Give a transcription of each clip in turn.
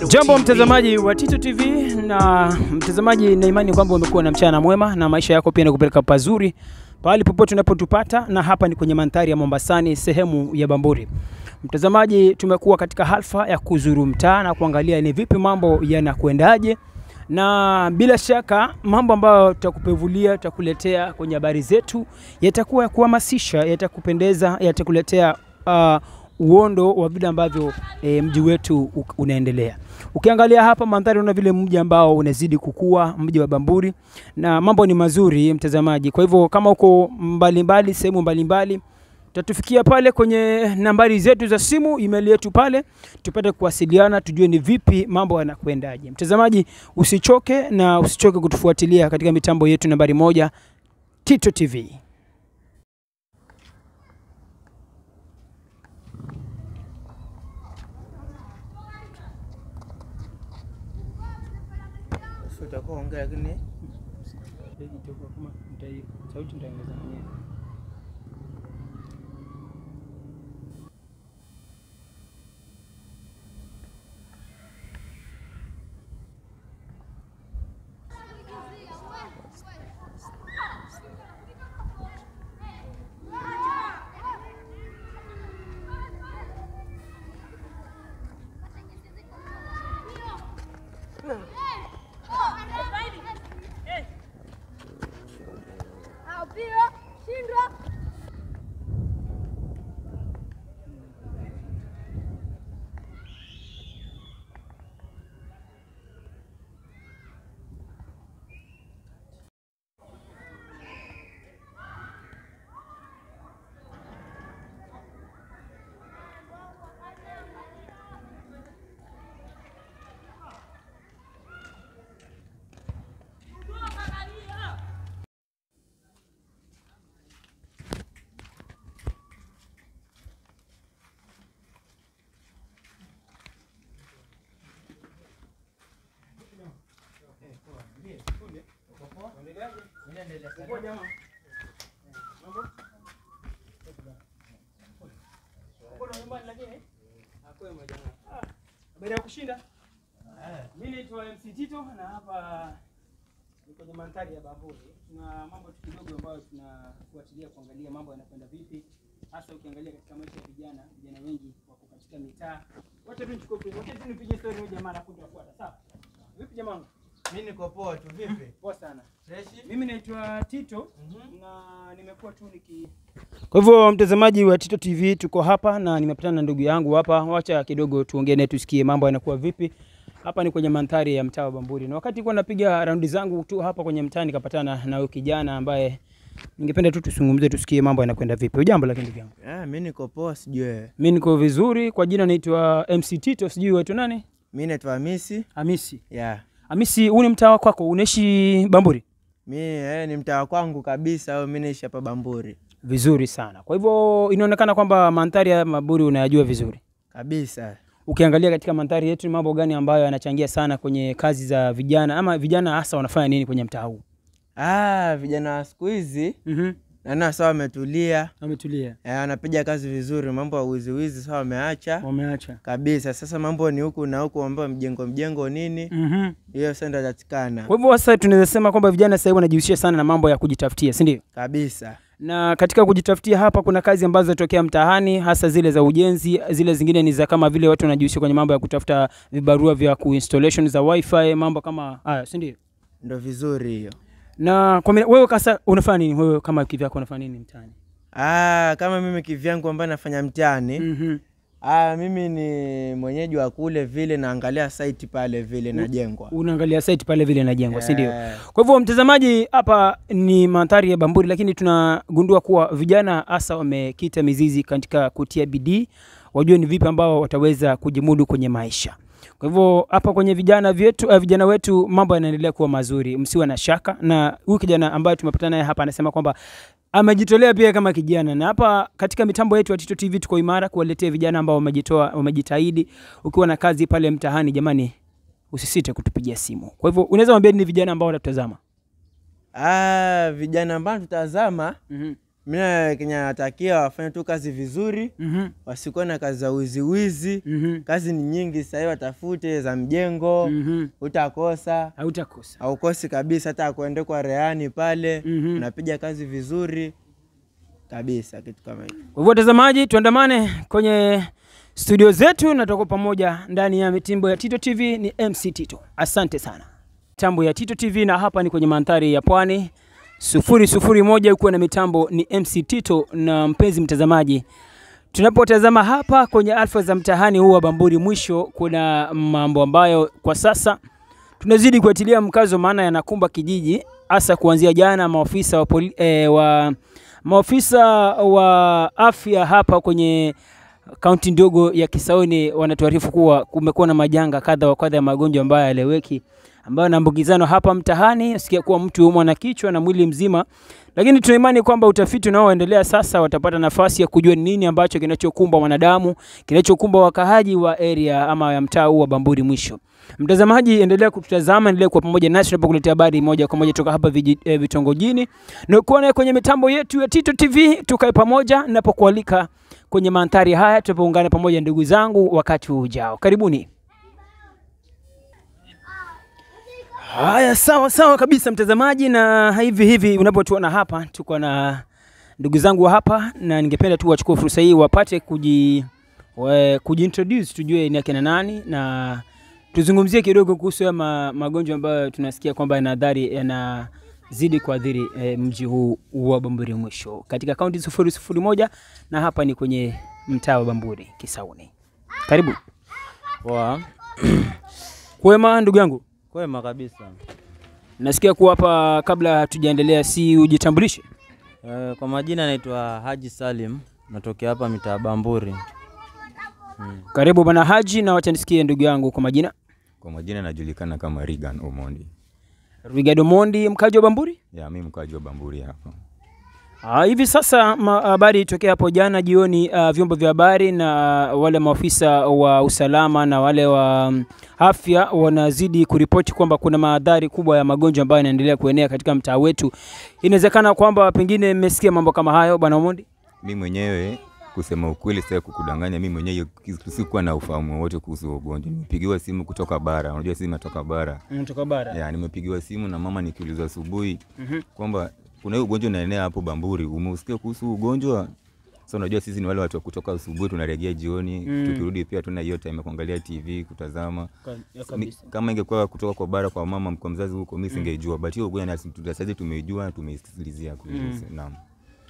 Jambo mtazamaji wa Tito TV na mtazamaji, na imani kwamba umekuwa na mchana mwema na maisha yako pia yanakupeleka pazuri pale popote unapotupata, na hapa ni kwenye mandhari ya Mombasani, sehemu ya Bamburi. Mtazamaji, tumekuwa katika halfa ya kuzuru mtaa na kuangalia ni vipi mambo yanakwendaje, na bila shaka mambo ambayo tutakupevulia, tutakuletea kwenye habari zetu yatakuwa ya kuhamasisha, yatakupendeza, yatakuletea uondo wa vile ambavyo mji wetu unaendelea. Ukiangalia hapa mandhari una vile mji ambao unazidi kukua, mji wa Bamburi, na mambo ni mazuri mtazamaji. Kwa hivyo kama uko mbalimbali, sehemu mbalimbali, tatufikia pale kwenye nambari zetu za simu, email yetu pale, tupate kuwasiliana, tujue ni vipi mambo yanakwendaje. Mtazamaji, usichoke na usichoke kutufuatilia katika mitambo yetu nambari 1 Tito TV. Utakuwa ongea lakini itakuwa kama sauti nitaongeza mwenyewe. Habari ya kushinda? Mimi naitwa MC Tito na hapa ni kwenye mandhari ya Bamburi. Tuna mambo kidogo ambayo tunafuatilia kuangalia mambo yanakwenda vipi. Hasa ukiangalia katika maisha ya vijana wengi wako katika mitaa. Wote tunipige story moja jamaa anakuja kufuata. Sawa? Vipi jamaa? mimi niko poa tu, vipi? Poa sana. Fresh? Mimi naitwa Tito na nimekuwa tu Kwa hivyo mtazamaji wa Tito TV, tuko hapa na nimepatana na ndugu yangu hapa. Wacha kidogo tuongee naye tusikie mambo yanakuwa vipi. Hapa ni kwenye mandhari ya mtaa wa Bamburi. Na wakati nilikuwa napiga raundi zangu tu hapa kwenye mtaa nikapatana na huyo kijana ambaye ningependa tu tuzungumze tusikie mambo yanakwenda vipi. Ujambo lakini ndugu yangu? Mimi niko poa, sijui. Mimi niko vizuri. Kwa jina naitwa MC Tito, sijui wewe nani? Mimi naitwa Hamisi. Hamisi. Yeah. Hamisi, huu ni mtaa wako, unaishi Bamburi? Mimi ni mtaa kwangu kabisa, au mimi naishi hapa Bamburi. Vizuri sana. Kwa hivyo inaonekana kwamba mandhari ya Bamburi unayajua vizuri. Kabisa. Ukiangalia katika mandhari yetu mambo gani ambayo yanachangia sana kwenye kazi za vijana, ama vijana hasa wanafanya nini kwenye mtaa huu? Vijana wa siku hizi na sawa wametulia. Wametulia. Wanapiga kazi vizuri, mambo ya wizi sawa wameacha. Kabisa. Sasa mambo ni huku na huku, mambo mjengo nini? Hiyo sasa ndio tatikana. Kwa hivyo sasa tunaweza sema kwamba vijana sasa wanajihusisha sana na mambo ya kujitafutia, si ndio? Kabisa. Na katika kujitafutia hapa kuna kazi ambazo zinatokea mtaani, hasa zile za ujenzi, zile zingine ni za kama vile watu wanajihusisha kwenye mambo ya kutafuta vibarua vya kuinstallation za wifi, mambo kama haya, si ndio? Ndio vizuri hiyo. Na kwa wewe kasa unafanya nini wewe kama kivyako, unafanya nini mtaani? Kama mimi kivyangu ambaye nafanya mtaani, mimi ni mwenyeji wa kule vile, naangalia site pale vile najengwa. Unaangalia site pale vile najengwa, si ndio? Kwa hivyo mtazamaji, hapa ni mandhari ya Bamburi, lakini tunagundua kuwa vijana hasa wamekita mizizi katika kutia bidii, wajue ni vipi ambao wataweza kujimudu kwenye maisha. Kwa hivyo hapa kwenye vijana wetu mambo yanaendelea kuwa mazuri, msiwe na shaka. Na huyu kijana ambaye tumepatana naye hapa anasema kwamba amejitolea pia kama kijana, na hapa katika mitambo yetu ya Tito TV tuko imara kuwaletea vijana ambao wamejitahidi. Ukiwa na kazi pale mtaani, jamani, usisite kutupigia simu. Kwa hivyo unaweza mwambia ni vijana ambao watatazama? Vijana ambao tutazama Mimi kinatakia wafanye tu kazi vizuri, wasikuwe na kazi za wizi. Kazi ni nyingi sasa, watafute za mjengo, utakosa. Haukosi kabisa, hata kuende kwa reani pale, unapiga kazi vizuri kabisa, kitu kama hicho. Kwa hivyo watazamaji, tuandamane kwenye studio zetu na tutakuwa pamoja ndani ya mitambo ya Tito TV. Ni MC Tito. Asante sana. Mitambo ya Tito TV na hapa ni kwenye mandhari ya Pwani. 001 uko na mitambo ni MC Tito. Na mpenzi mtazamaji, tunapotazama hapa kwenye Alfa za Mtahani huwa Bamburi mwisho, kuna mambo ambayo kwa sasa tunazidi kuatilia mkazo, maana yanakumba kijiji, hasa kuanzia jana maofisa wa afya hapa kwenye kaunti ndogo ya Kisauni wanatuarifu kuwa kumekuwa na majanga kadha wa kadha ya magonjwa ambayo yaeleweki, ambayo yanaambukizana hapa mtaani. Sikia kuwa mtu huumwa na kichwa na mwili mzima, lakini tuna imani kwamba utafiti unaoendelea sasa watapata nafasi ya kujua nini ambacho kinachokumba wanadamu, kinachokumba wakahaji wa area ama ya mtaa huu wa Bamburi mwisho. Mtazamaji, endelea kututazama, endelea kuwa pamoja nasi tunapokuletea habari moja kwa moja kutoka hapa vitongojini. Na kuona kwenye mitambo yetu ya Tito TV, tukae pamoja ninapokualika kwenye mandhari haya, tunapoungana pamoja ndugu zangu wakati ujao. Karibuni. Haya, sawa kabisa mtazamaji, na hivi unapotuona hapa tuko na ndugu zangu hapa, na ningependa tu wachukue fursa hii wapate kujiintroduce, tujue ni akina nani, na tuzungumzie kidogo kuhusu ya magonjwa ambayo tunasikia kwamba yanazidi kuadhiri mji huu wa Bamburi mwisho katika kaunti 001, na hapa ni kwenye mtaa wa Bamburi Kisauni. Karibu. Poa. Kwema ndugu yangu? Kwema kabisa. Nasikia kuwa hapa, kabla tujaendelea, si ujitambulishe? Kwa majina naitwa Haji Salim, natokea hapa mitaa Bamburi. Karibu bwana Haji, na wacha nisikie ndugu yangu kwa majina. Kwa majina najulikana kama Regan Omondi. Regan Omondi, mkaji wa Bamburi? Ya, mimi mkaji wa Bamburi hapa. Hivi sasa habari itokea hapo jana jioni, vyombo vya habari na wale maafisa wa usalama na wale wa afya wanazidi kuripoti kwamba kuna madhara kubwa ya magonjwa ambayo yanaendelea kuenea katika mtaa wetu. Inawezekana kwamba pengine mmesikia mambo kama hayo bwana Omondi? Mimi mwenyewe kusema ukweli, sasa kukudanganya, mimi mwenyewe sikuwa na ufahamu wote kuhusu ugonjwa. Nimepigiwa simu kutoka bara. Unajua simu natoka bara. Kutoka bara. Ya, nimepigiwa simu na mama nikiulizwa asubuhi kwamba kuna ugonjwa unaenea hapo Bamburi. Umeusikia kuhusu ugonjwa? Sasa unajua sisi ni wale watu kutoka asubuhi tunarejea jioni, tukirudi pia tuna hiyo time kuangalia TV, kutazama. Kama ingekuwa kutoka kwa bara kwa mama kwa mzazi huko, mimi singejua. But hiyo ugonjwa sasa tumeijua, tumeisikilizia kuhusu. Naam.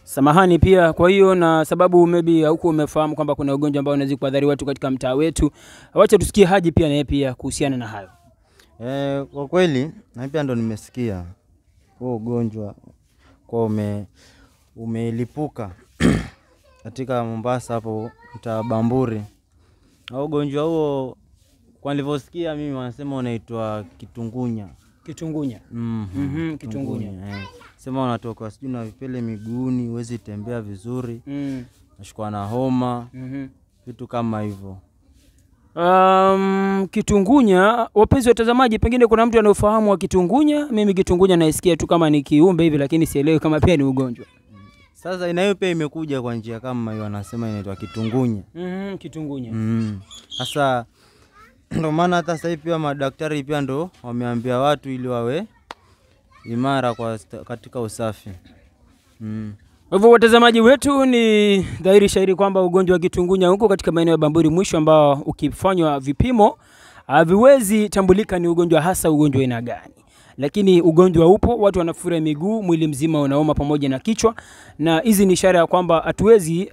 Samahani pia kwa hiyo, na sababu maybe huko umefahamu kwamba kuna ugonjwa ambao unaweza kuadhiri watu katika mtaa wetu. Wacha tusikie Haji pia naye pia kuhusiana na hayo. Kwa kweli na pia ndo nimesikia huo ugonjwa kwa umelipuka katika Mombasa hapo mtaa Bamburi. Ugonjwa huo kwa nilivyosikia mimi wanasema unaitwa kitungunya. Kitungunya. Kitungunya. Sema unatoka sijui na vipele miguuni, huwezi tembea vizuri. Nashikwa na homa. Vitu kama hivyo. Kitungunya, wapenzi watazamaji, pengine kuna mtu anaofahamu wa kitungunya. Mimi kitungunya naisikia tu kama ni kiumbe hivi, lakini sielewi kama pia ni ugonjwa. Sasa inayo pia imekuja kwa njia kama hiyo, wanasema inaitwa kitungunya. Kitungunya. Sasa ndio maana hata sasa hivi pia madaktari pia ndo wameambia watu ili wawe imara katika usafi. Kwa hivyo watazamaji wetu, ni dhahiri shairi kwamba ugonjwa wa kitungunya huko katika maeneo ya Bamburi mwisho, ambao ukifanywa vipimo haviwezi tambulika ni ugonjwa hasa ugonjwa aina gani. Lakini ugonjwa upo, watu wanafura miguu, mwili mzima unaoma pamoja na kichwa, na hizi ni ishara ya kwamba hatuwezi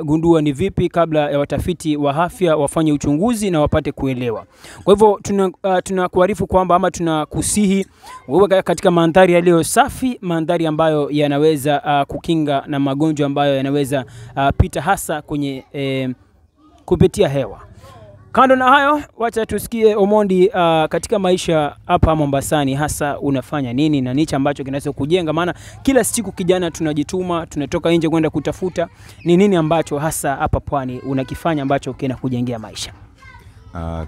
gundua ni vipi kabla ya watafiti wa afya wafanye uchunguzi na wapate kuelewa. Kwa hivyo tunakuarifu kwamba ama tunakusihi wewe katika mandhari yaliyo safi, mandhari ambayo yanaweza kukinga na magonjwa ambayo yanaweza pita hasa kwenye kupitia hewa. Kando na hayo, wacha tusikie Omondi, katika maisha hapa Mombasani hasa unafanya nini na nicha ambacho kinaweza kujenga, maana kila siku kijana tunajituma, tunatoka nje kwenda kutafuta. Ni nini ambacho hasa hapa Pwani unakifanya ambacho kinakujengea maisha?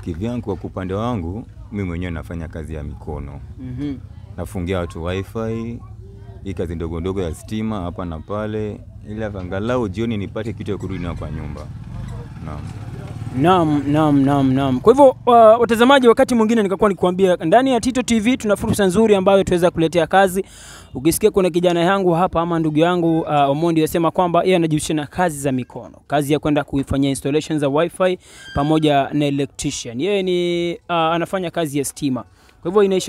Kivyangu kwa upande wangu, mimi mwenyewe nafanya kazi ya mikono. Nafungia watu wifi, hii kazi ndogo ndogo ya stima hapa na pale, ili angalau jioni nipate kitu ya kurudi nayo kwa nyumba. Naam. Kwa hivyo watazamaji, wakati mwingine nikakuwa nikwambia ndani ya Tito TV tuna fursa nzuri ambayo tuweza kuletea kazi. Ukisikia kuna kijana yangu hapa ama ndugu yangu Omondi yasema kwamba yeye anajihusisha na kazi za mikono, kazi ya kwenda kuifanyia installations za wifi pamoja na electrician. Yeye ni anafanya kazi ya stima. Kwa hivyo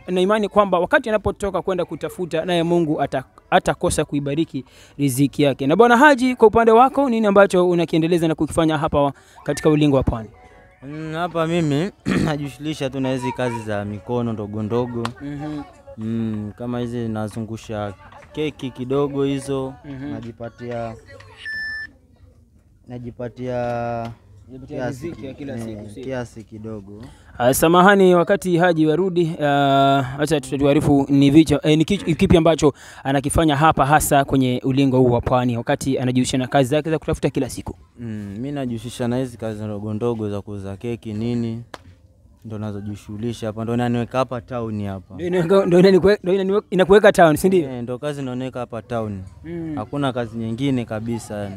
ina imani kwamba wakati anapotoka kwenda kutafuta, naye Mungu atakosa kuibariki riziki yake. Na Bwana Haji, kwa upande wako nini ambacho unakiendeleza na kukifanya hapa katika ulingo wa Pwani? Hapa mimi najishughulisha tu na hizi kazi za mikono ndogo ndogo. Kama hizi nazungusha keki kidogo hizo, najipatia kiasi kidogo. Samahani, wakati Haji warudi, acha tutatuarifu ni kipi ambacho anakifanya hapa hasa kwenye ulingo huu wa Pwani wakati anajihusisha na kazi zake za kutafuta kila siku. Mimi najihusisha na hizi kazi ndogo ndogo za kuuza keki nini, ndo nazojishughulisha hapa, ndo naniweka hapa town hapa. Ndio inakuweka town, si ndio? Ndo kazi naoneka hapa town. Hakuna kazi nyingine kabisa yani.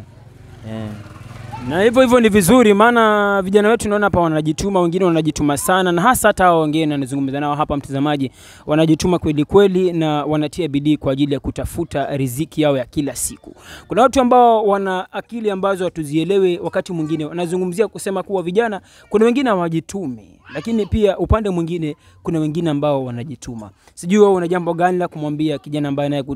Na hivyo ni vizuri, maana vijana wetu naona hapa wanajituma, wengine wanajituma sana, na hasa hata hao wengine ninazungumza nao hapa mtazamaji, wanajituma kweli na wanatia bidii kwa ajili ya kutafuta riziki yao ya kila siku. Kuna watu ambao wana akili ambazo hatuzielewi, wakati mwingine wanazungumzia kusema kuwa vijana, kuna wengine hawajitumi, lakini pia upande mwingine kuna wengine ambao wanajituma. Sijui wewe una jambo gani la kumwambia kijana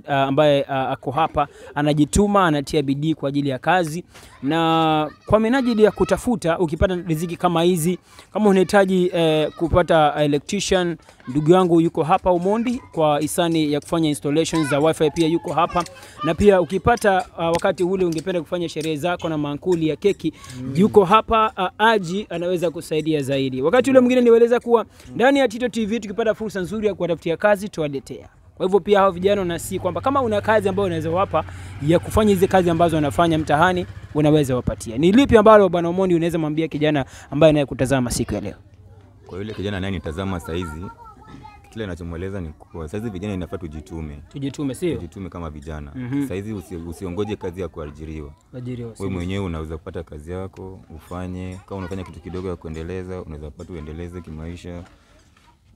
ambaye ako hapa anajituma, anatia bidii kwa ajili ya kazi na kwa minajili ya kutafuta, ukipata riziki kama hizi, kama unahitaji kupata electrician, ndugu yangu yuko hapa Omondi kwa hisani ya kufanya installations za wifi, pia yuko hapa. Na pia ukipata wakati ule ungependa kufanya sherehe zako na mankuli ya keki, yuko hapa Haji, anaweza kusaidia zaidi. Wakati ule mwingine niwaeleza kuwa ndani ya Tito TV tukipata fursa nzuri ya kuwatafutia kazi tuwaletea. Kwa hivyo pia hao vijana nasi kwamba kama una kazi ambayo unaweza wapa ya kufanya hizo kazi ambazo wanafanya mtaani, unaweza wapatia. Ni lipi ambalo Bwana Omondi unaweza mwambia kijana ambaye anayekutazama siku ya leo? Kwa yule kijana anayenitazama saa hizi, kile ninachomweleza ni kwa saa hizi vijana inafaa tujitume, sio? Tujitume kama vijana. Saa hizi usiongoje kazi ya kuajiriwa. Wewe mwenyewe unaweza kupata kazi yako, ufanye. Kama unafanya kitu kidogo ya kuendeleza, unaweza kupata uendeleze kimaisha.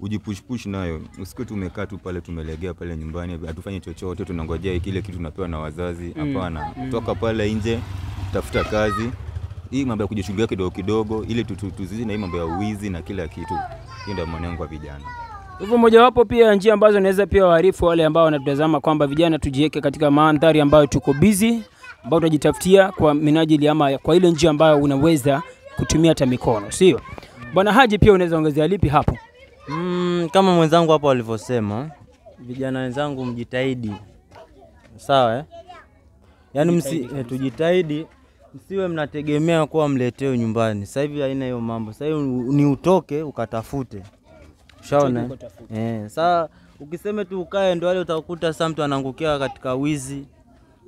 Ujipush nayo. Usikue tu umekaa tu pale tumelegea pale nyumbani, hatufanye chochote, tunangojea kile kitu tunapewa na wazazi. Hapana. Toka pale nje, tafuta kazi. Hii mambo ya kujishughulia kidogo kidogo ili tuzizi na hii mambo ya uwizi na kila kitu. Hiyo ndio mwanangu wa vijana. Hivyo mojawapo pia njia ambazo naweza pia waarifu wale ambao wanatutazama kwamba vijana tujiweke katika mandhari ambayo tuko busy, ambao tunajitafutia kwa minajili ama kwa ile njia ambayo unaweza kutumia hata mikono, sio? Bwana Haji, pia unaweza ongezea lipi hapo? Kama mwenzangu hapo alivyosema, vijana wenzangu mjitahidi. Sawa Yaani tujitahidi, msiwe mnategemea kuwa mleteo nyumbani. Sasa hivi haina hiyo mambo. Sasa hivi ni utoke ukatafute. Ushaona? Sasa ukisema tu ukae ndio wale utakuta sasa mtu anaangukia katika wizi,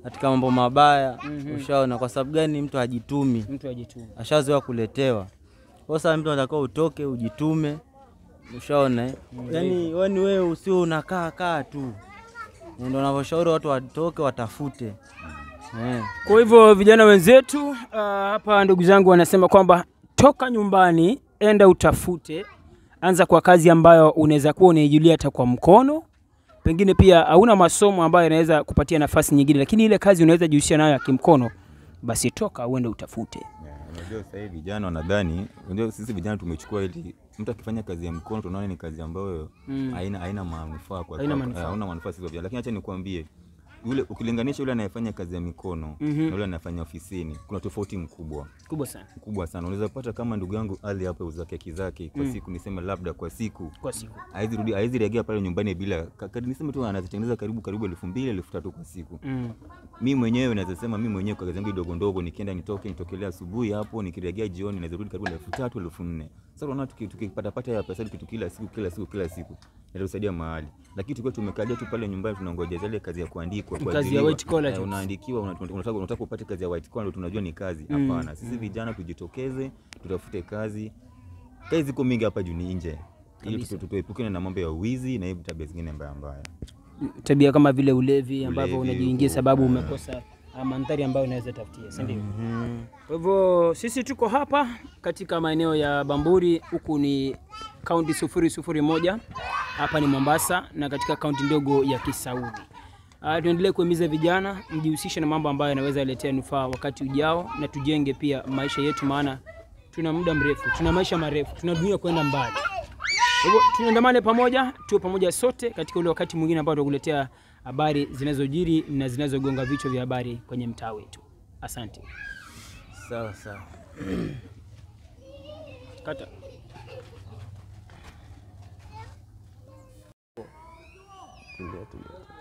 katika mambo mabaya. Ushaona? Kwa sababu gani? Mtu hajitumi. Ashazoea kuletewa. Kwa sababu mtu anataka utoke ujitume. Ushaona? Yaani wewe usio unakaa tu. Ndio ninavyoshauri watu watoke watafute. Kwa hivyo vijana wenzetu hapa, ndugu zangu, wanasema kwamba toka nyumbani, enda utafute, anza kwa kazi ambayo unaweza kuwa unaijulia hata kwa mkono. Pengine pia hauna masomo ambayo yanaweza kupatia nafasi nyingine, lakini ile kazi unaweza jihusisha nayo ya kimkono, basi toka uende utafute. Unajua sasa hivi vijana wanadhani, unajua sisi vijana tumechukua ili mtu akifanya kazi ya mkono tunaona ni kazi ambayo haina manufaa kwa hauna manufaa sio vijana. Lakini acha nikwambie, yule ukilinganisha yule anayefanya kazi ya mikono na yule anayefanya ofisini, kuna tofauti kubwa sana. Unaweza kupata kama ndugu yangu Ali hapa uza keki zake kwa siku, niseme labda kwa siku haizi regia pale nyumbani bila niseme tu anazitengeneza karibu 2000 3000 kwa siku. Mimi mwenyewe naweza sema mimi mwenyewe kwa kazi yangu ndogo ndogo, nikienda nitokelea asubuhi hapo, nikiregea jioni naweza rudi karibu 3000 4000. Sasa unaona tukipata ya pesa kitu kila siku inatusaidia mahali. Lakini tukiwa tumekalia tu pale nyumbani tunangoja zile kazi ya kuandikwa kwa kazi ya white collar, unaandikiwa unataka upate kazi ya white collar tunajua ni kazi. Hapana, sisi vijana tujitokeze, tutafute kazi. Kazi ziko mingi hapa juu nje, ili tuepukane na mambo ya wizi na hizo tabia zingine mbaya. tabia kama vile ulevi ambavyo Ulevi, unajiingia sababu umekosa mandhari ambayo unaweza tafutia, si ndio? Kwa hivyo sisi tuko hapa katika maeneo ya Bamburi, huku ni kaunti 001, hapa ni Mombasa na katika kaunti ndogo ya Kisauni. Tuendelee kuhimiza vijana mjihusishe na mambo ambayo yanaweza letea nufaa wakati ujao, na tujenge pia maisha yetu, maana tuna muda mrefu, tuna maisha marefu, tuna dunia kwenda mbali. Hivyo tuandamane pamoja, tuwe pamoja sote katika ule wakati mwingine ambao tutakuletea habari zinazojiri na zinazogonga vichwa vya habari kwenye mtaa wetu. Asante. Sawa sawa. Kata. Tulia.